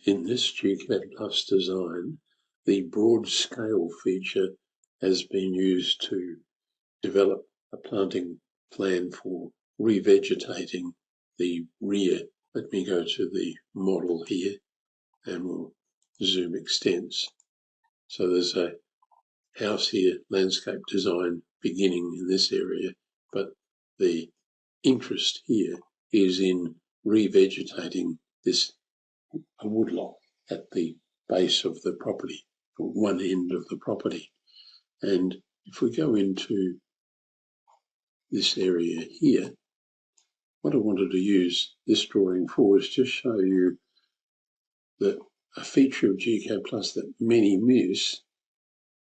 In this gCADPlus design, the broad scale feature has been used to develop a planting plan for revegetating the rear. Let me go to the model here and we'll zoom extents. So there's a house here, landscape design beginning in this area, but the interest here is in revegetating this woodlot at the base of the property, one end of the property. And if we go into this area here, what I wanted to use this drawing for is just show you that a feature of gCADPlus that many miss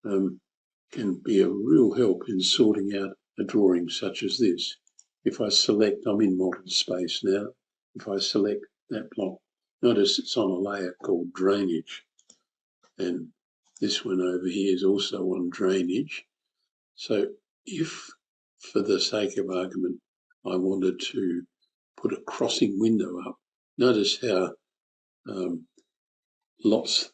can be a real help in sorting out a drawing such as this. If I select, I'm in model space now, if I select that block, notice it's on a layer called drainage. And this one over here is also on drainage. So if, for the sake of argument, I wanted to put a crossing window up, notice how lots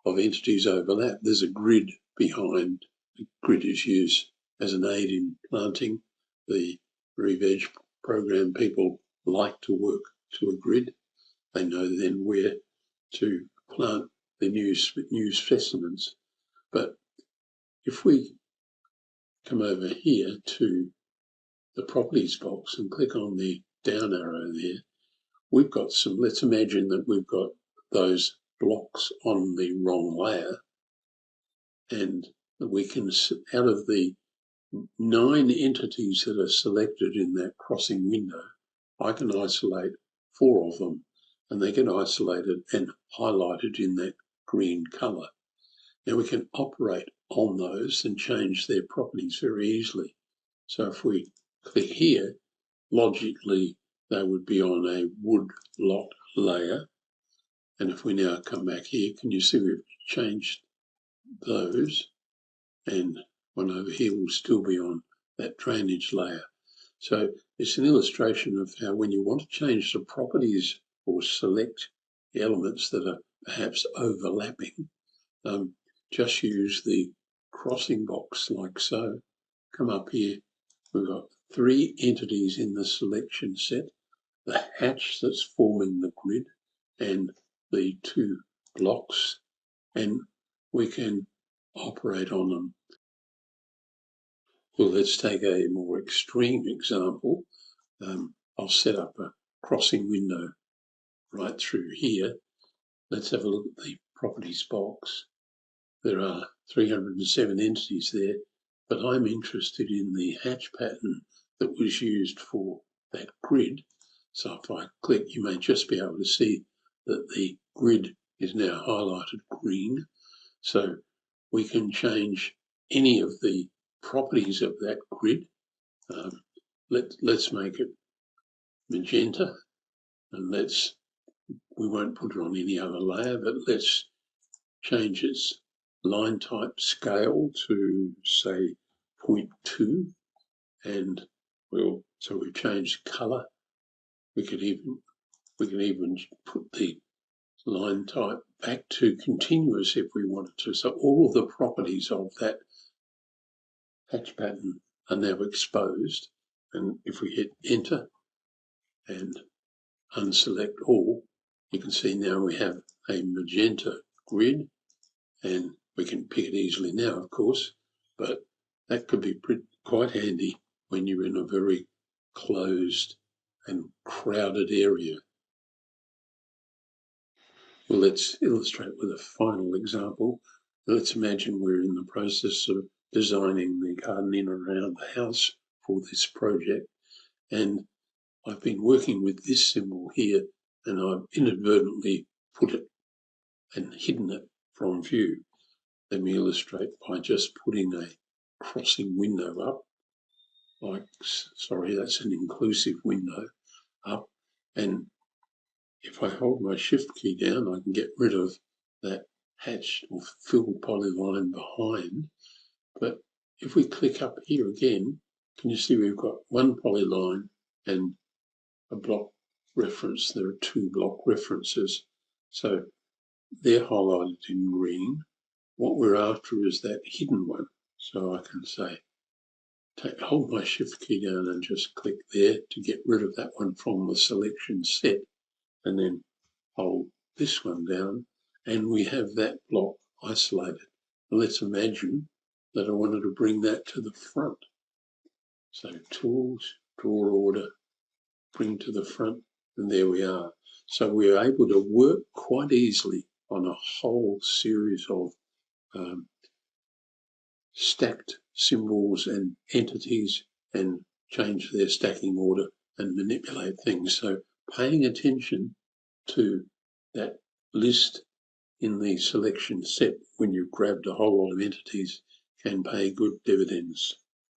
of entities overlap. There's a grid behind. The grid is used as an aid in planting. The re-veg program people like to work to a grid. They know then where to plant the new specimens. But if we come over here to the properties box and click on the down arrow there, we've got some, let's imagine that we've got those blocks on the wrong layer, and we can, out of the 9 entities that are selected in that crossing window, I can isolate 4 of them, and they get isolated and highlighted in that green colour. Now we can operate on those and change their properties very easily. So if we click here, logically they would be on a wood lot layer. And if we now come back here, can you see we've changed those? And one over here will still be on that drainage layer. So it's an illustration of how when you want to change the properties or select the elements that are perhaps overlapping, just use the crossing box like so. Come up here, we've got 3 entities in the selection set, the hatch that's forming the grid and the 2 blocks, and we can operate on them. Well, let's take a more extreme example. I'll set up a crossing window right through here. Let's have a look at the properties box. There are 307 entities there, but I'm interested in the hatch pattern that was used for that grid. So if I click, you may just be able to see that the grid is now highlighted green. So we can change any of the properties of that grid. Let's make it magenta, and we won't put it on any other layer, but let's change its line type scale to say 0.2, and so we've changed color. We can even put the line type back to continuous if we wanted to. So all of the properties of that hatch pattern are now exposed. And if we hit enter and unselect all, you can see now we have a magenta grid, and we can pick it easily now, of course, but that could be quite handy when you're in a very closed and crowded area. Well, let's illustrate with a final example. Let's imagine we're in the process of designing the garden in and around the house for this project, and I've been working with this symbol here, and I've inadvertently put it and hidden it from view. Let me illustrate by just putting a crossing window up, that's an inclusive window up, and if I hold my shift key down, I can get rid of that hatched or filled polyline behind. But if we click up here again, can you see we've got 1 polyline and a block reference? There are 2 block references. So they're highlighted in green. What we're after is that hidden one. So I can say, hold my shift key down and just click there to get rid of that one from the selection set, and then hold this one down, and we have that block isolated. And let's imagine that I wanted to bring that to the front. So Tools, Draw Order, Bring to the Front, and there we are. So we're able to work quite easily on a whole series of stacked symbols and entities and change their stacking order and manipulate things. So paying attention to that list in the selection set when you've grabbed a whole lot of entities can pay good dividends.